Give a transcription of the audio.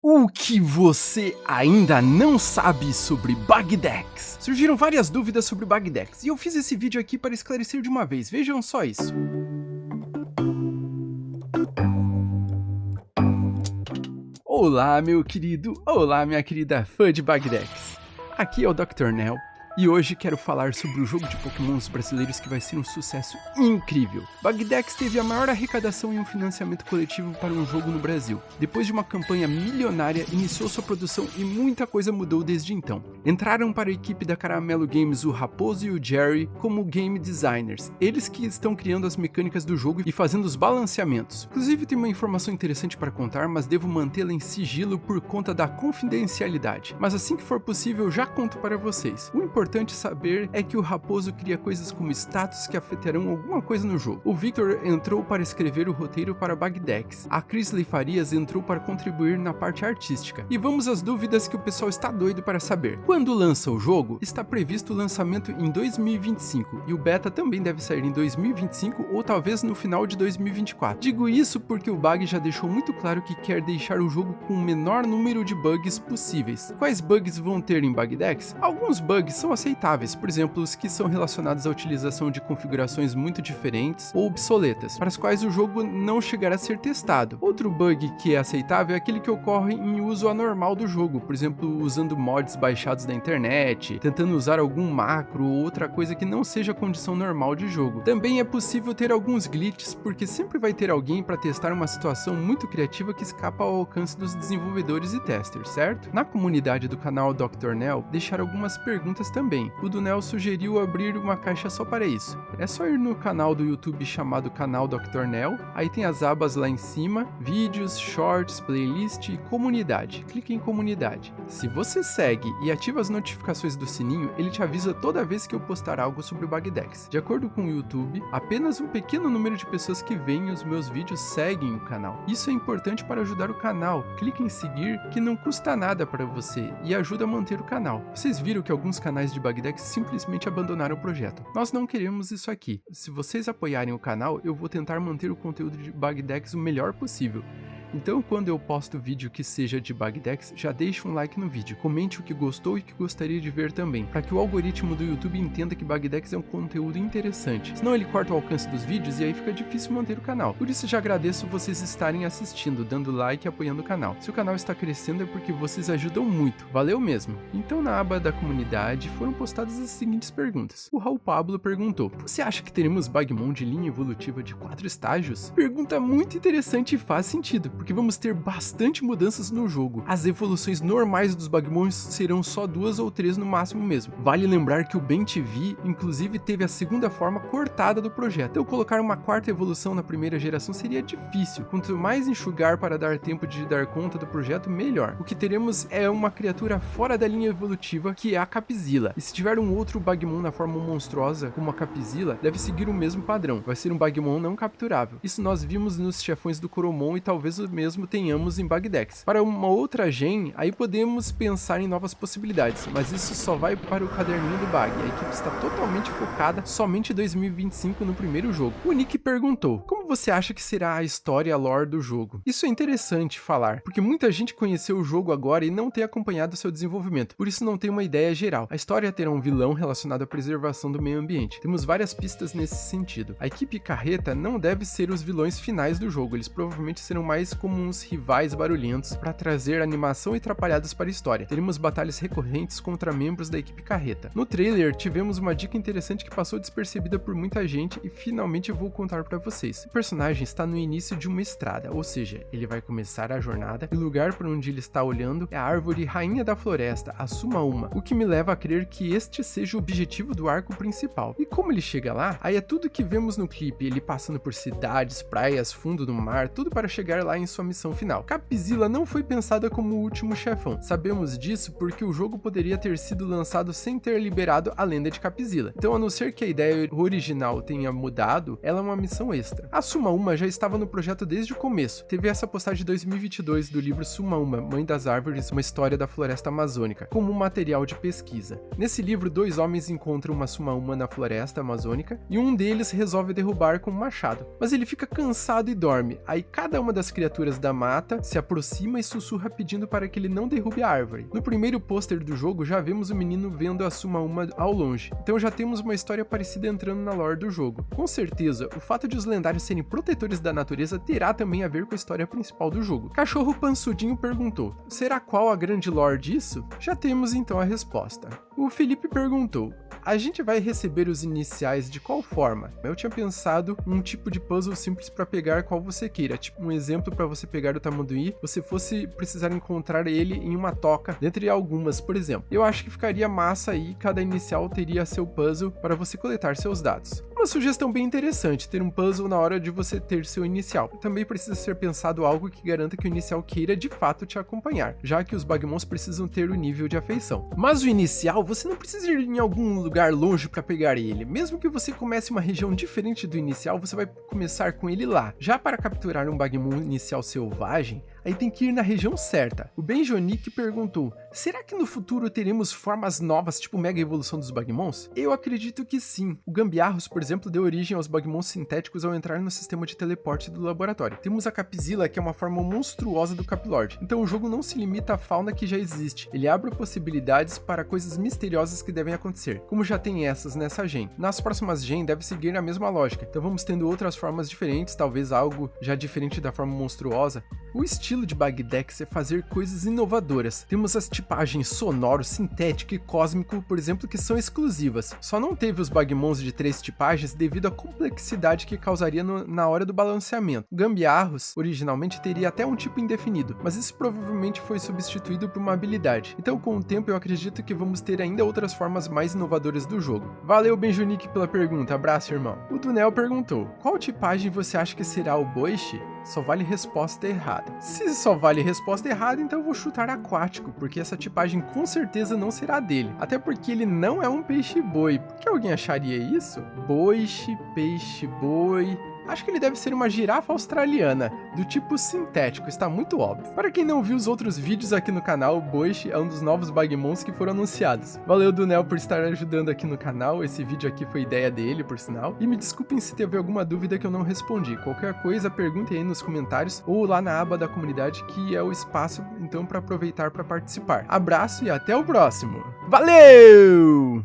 O que você ainda não sabe sobre Bagdex? Surgiram várias dúvidas sobre Bagdex e eu fiz esse vídeo aqui para esclarecer de uma vez, vejam só isso. Olá meu querido, olá minha querida fã de Bagdex. Aqui é o Dr. Nel. E hoje quero falar sobre o jogo de Pokémons brasileiros que vai ser um sucesso incrível. Bagdex teve a maior arrecadação em um financiamento coletivo para um jogo no Brasil. Depois de uma campanha milionária, iniciou sua produção e muita coisa mudou desde então. Entraram para a equipe da Caramelo Games o Raposo e o Jerry como game designers. Eles que estão criando as mecânicas do jogo e fazendo os balanceamentos. Inclusive tem uma informação interessante para contar, mas devo mantê-la em sigilo por conta da confidencialidade. Mas assim que for possível, já conto para vocês. O importante saber é que o Raposo cria coisas como status que afetarão alguma coisa no jogo. O Victor entrou para escrever o roteiro para Bagdex. A Crisley Farias entrou para contribuir na parte artística. E vamos às dúvidas que o pessoal está doido para saber. Quando lança o jogo, está previsto o lançamento em 2025 e o beta também deve sair em 2025 ou talvez no final de 2024. Digo isso porque o Bag já deixou muito claro que quer deixar o jogo com o menor número de bugs possíveis. Quais bugs vão ter em Bagdex? Alguns bugs são aceitáveis, por exemplo, os que são relacionados à utilização de configurações muito diferentes ou obsoletas, para as quais o jogo não chegará a ser testado. Outro bug que é aceitável é aquele que ocorre em uso anormal do jogo, por exemplo, usando mods baixados da internet, tentando usar algum macro ou outra coisa que não seja a condição normal de jogo. Também é possível ter alguns glitches, porque sempre vai ter alguém para testar uma situação muito criativa que escapa ao alcance dos desenvolvedores e testers, certo? Na comunidade do canal Dr. Nel, deixaram algumas perguntas também. O do Nel sugeriu abrir uma caixa só para isso. É só ir no canal do YouTube chamado Canal Dr. Nel, aí tem as abas lá em cima, vídeos, shorts, playlist e comunidade. Clique em comunidade. Se você segue e ativa as notificações do sininho, ele te avisa toda vez que eu postar algo sobre o Bagdex. De acordo com o YouTube, apenas um pequeno número de pessoas que veem os meus vídeos seguem o canal. Isso é importante para ajudar o canal. Clique em seguir, que não custa nada para você e ajuda a manter o canal. Vocês viram que alguns canais de Bagdex simplesmente abandonaram o projeto. Nós não queremos isso aqui. Se vocês apoiarem o canal, eu vou tentar manter o conteúdo de Bagdex o melhor possível. Então, quando eu posto vídeo que seja de Bagdex, já deixa um like no vídeo, comente o que gostou e o que gostaria de ver também, para que o algoritmo do YouTube entenda que Bagdex é um conteúdo interessante, senão ele corta o alcance dos vídeos e aí fica difícil manter o canal. Por isso já agradeço vocês estarem assistindo, dando like e apoiando o canal. Se o canal está crescendo é porque vocês ajudam muito, valeu mesmo. Então na aba da comunidade foram postadas as seguintes perguntas. O Raul Pablo perguntou: você acha que teremos Bagmon de linha evolutiva de 4 estágios? Pergunta muito interessante e faz sentido, porque vamos ter bastante mudanças no jogo. As evoluções normais dos Bagmons serão só 2 ou 3 no máximo mesmo. Vale lembrar que o Ben TV, inclusive, teve a segunda forma cortada do projeto. Então colocar uma 4ª evolução na primeira geração seria difícil. Quanto mais enxugar para dar tempo de dar conta do projeto, melhor. O que teremos é uma criatura fora da linha evolutiva, que é a Capzilla. E se tiver um outro Bagmon na forma monstruosa, como a Capzilla, deve seguir o mesmo padrão. Vai ser um Bagmon não capturável. Isso nós vimos nos chefões do Coromon e talvez o mesmo tenhamos em Bagdex. Para uma outra gen, aí podemos pensar em novas possibilidades, mas isso só vai para o caderninho do Bag. A equipe está totalmente focada somente em 2025 no primeiro jogo. O Nick perguntou: como você acha que será a história e a lore do jogo? Isso é interessante falar, porque muita gente conheceu o jogo agora e não tem acompanhado seu desenvolvimento, por isso não tem uma ideia geral. A história terá um vilão relacionado à preservação do meio ambiente. Temos várias pistas nesse sentido. A equipe Carreta não deve ser os vilões finais do jogo, eles provavelmente serão mais como uns rivais barulhentos para trazer animação e atrapalhadas para a história. Teremos batalhas recorrentes contra membros da equipe Carreta. No trailer, tivemos uma dica interessante que passou despercebida por muita gente e finalmente vou contar para vocês. O personagem está no início de uma estrada, ou seja, ele vai começar a jornada e o lugar para onde ele está olhando é a árvore Rainha da Floresta, a Sumauma, o que me leva a crer que este seja o objetivo do arco principal. E como ele chega lá, aí é tudo que vemos no clipe, ele passando por cidades, praias, fundo do mar, tudo para chegar lá em sua missão final. Capzilla não foi pensada como o último chefão. Sabemos disso porque o jogo poderia ter sido lançado sem ter liberado a lenda de Capzilla. Então, a não ser que a ideia original tenha mudado, ela é uma missão extra. A Sumauma já estava no projeto desde o começo. Teve essa postagem de 2022 do livro Sumauma, Mãe das Árvores, uma história da floresta amazônica, como um material de pesquisa. Nesse livro, 2 homens encontram uma Sumauma na floresta amazônica e um deles resolve derrubar com um machado. Mas ele fica cansado e dorme. Aí cada uma das criaturas criaturas da mata, se aproxima e sussurra pedindo para que ele não derrube a árvore. No primeiro pôster do jogo, já vemos o menino vendo a Suma-Uma ao longe, então já temos uma história parecida entrando na lore do jogo. Com certeza, o fato de os lendários serem protetores da natureza terá também a ver com a história principal do jogo. Cachorro Pansudinho perguntou: será qual a grande lore disso? Já temos então a resposta. O Felipe perguntou: a gente vai receber os iniciais de qual forma? Eu tinha pensado em um tipo de puzzle simples para pegar qual você queira, tipo um exemplo para você pegar o Tamanduí, você fosse precisar encontrar ele em uma toca, dentre algumas, por exemplo. Eu acho que ficaria massa aí, cada inicial teria seu puzzle para você coletar seus dados. Uma sugestão bem interessante, ter um puzzle na hora de você ter seu inicial. Também precisa ser pensado algo que garanta que o inicial queira de fato te acompanhar, já que os Bagmons precisam ter o nível de afeição. Mas o inicial, você não precisa ir em algum lugar longe para pegar ele. Mesmo que você comece uma região diferente do inicial, você vai começar com ele lá. Já para capturar um Bagmon inicial selvagem, aí tem que ir na região certa. O Benjonique perguntou: será que no futuro teremos formas novas, tipo Mega Evolução dos Bagmons? Eu acredito que sim. O Gambiarros, por exemplo, deu origem aos Bagmons sintéticos ao entrar no sistema de teleporte do laboratório. Temos a Capzilla, que é uma forma monstruosa do Caplord. Então o jogo não se limita à fauna que já existe. Ele abre possibilidades para coisas misteriosas que devem acontecer, como já tem essas nessa gen. Nas próximas gen deve seguir a mesma lógica. Então vamos tendo outras formas diferentes, talvez algo já diferente da forma monstruosa. O estilo de Bagdex é fazer coisas inovadoras. Temos as tipagens sonoro, sintético e cósmico, por exemplo, que são exclusivas. Só não teve os Bagmons de 3 tipagens devido à complexidade que causaria na hora do balanceamento. O Gambiarros, originalmente, teria até um tipo indefinido, mas isso provavelmente foi substituído por uma habilidade. Então, com o tempo, eu acredito que vamos ter ainda outras formas mais inovadoras do jogo. Valeu, Benjonique, pela pergunta. Abraço, irmão. O Dunel perguntou: qual tipagem você acha que será o Boishi? Só vale resposta errada. Se só vale resposta errada, então eu vou chutar aquático, porque essa tipagem com certeza não será dele. Até porque ele não é um peixe-boi. Por que alguém acharia isso? Boishi, peixe-boi... Acho que ele deve ser uma girafa australiana, do tipo sintético, está muito óbvio. Para quem não viu os outros vídeos aqui no canal, o Boishi é um dos novos Bagmons que foram anunciados. Valeu, Dunel, por estar ajudando aqui no canal, esse vídeo aqui foi ideia dele, por sinal. E me desculpem se teve alguma dúvida que eu não respondi. Qualquer coisa, perguntem aí nos comentários ou lá na aba da comunidade, que é o espaço, então, para aproveitar para participar. Abraço e até o próximo. Valeu!